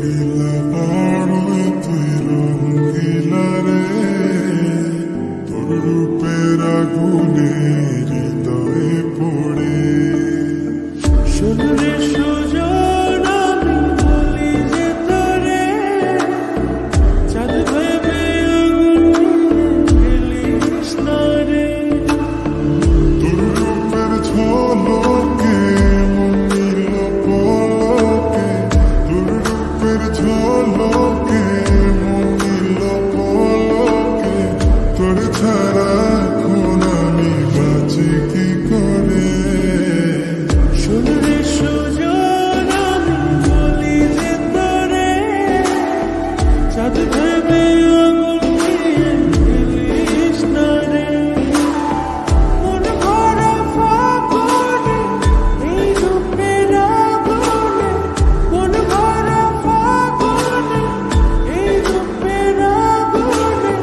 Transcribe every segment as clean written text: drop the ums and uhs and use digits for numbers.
রঙ্গিলা পাড়ই তুই রঙ্গিলা রে, তোর রূপের আগুনে হৃদয়ে পড়ে। সুন্দরে সুজন আমি বলি যে তোরে, চাঁদ ভেবে আগুন ফেলিস না রে। তোর রূপের ঝলকে মন নিল পলকে, তোর রূপের ঝলকে মন নিল পলকে, তোর ছাড়া এখন আমি বাঁচি কি করে। সুন্দরে সুজন আমি বলি যে তোরে, চাঁদ ভেবে আগুন ফেলিস না রে। মন ভরা ফাগুনে এই রূপের আগুনে, মন ভরা ফাগুনে এই রূপের আগুনে,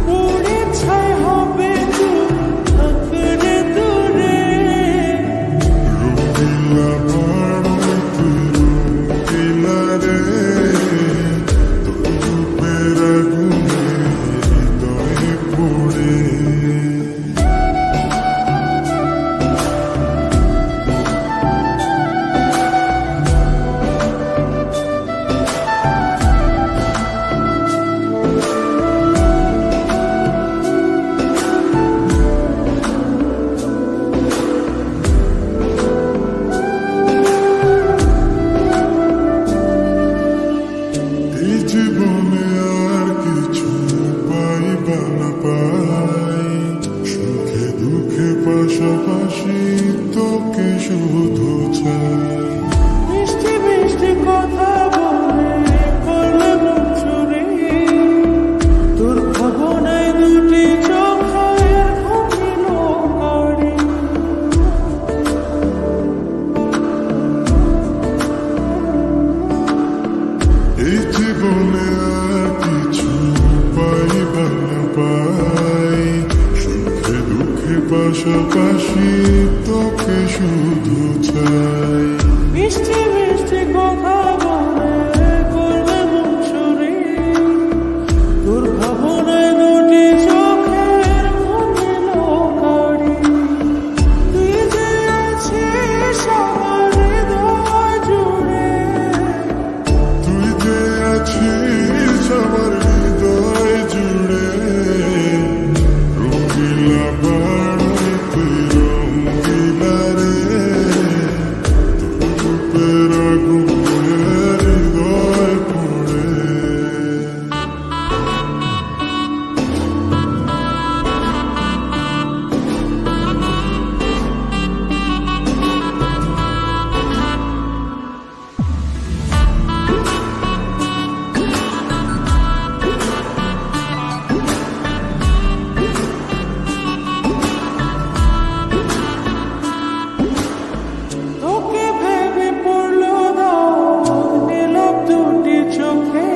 পুড়ে ছাই হবে আঁকড়ে দূরে। রঙ্গিলা পাড়ই তুই রঙ্গিলা রে, তোর রূপের আগুনে হৃদয়ে পড়ে। এই জীবনে আর কিছু পাইবা না পাই, সুখে দুঃখে পাশাপাশি তোকে শুধু চাই। মিষ্টি মিষ্টি কথা বলে করলে মন চুরি, তোর ভাবনায় দুটি চোখের ঘুমিল করি। এই জীবনে আর কিছু পাইবা না পাই, সুখে দুঃখে পাশাপাশি তোকে শুধু চাই। মিষ্টি মিষ্টি কথা বলে করলে মন চুরি, তোর ভাবনায় দুটি চোখের ঘুমিল করি। তুই যে আছিস আমার হৃদয় জুড়ে, তুই যে আছিস আমার হৃদয় জুড়ে। রঙ্গিলা পাড়ই তুই রঙ্গিলা রে, তোর রূপের আগুনে হৃদয় পড়ে। তোকে ভেবে পড়লো দাগ নীলাভ দুটি চোখে,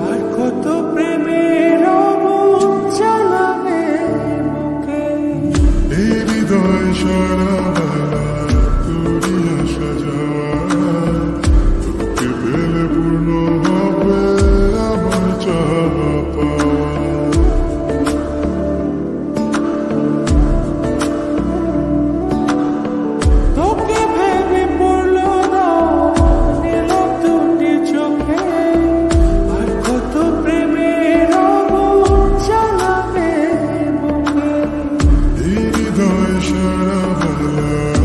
আর কত প্রেমের আগুন জ্বালাবে বুকে। এই হৃদয় সারা বেলা তোরই আসা যাওয়া, তোকে পেলে পূর্ণ হবে আমার চাওয়া পাওয়া। তোকে ভেবে পড়লো দাগ নীলাভ দুটি চোখে, আর কত প্রেমের আগুন জ্বালাবে বুকে। এই হৃদয় সারা বেলা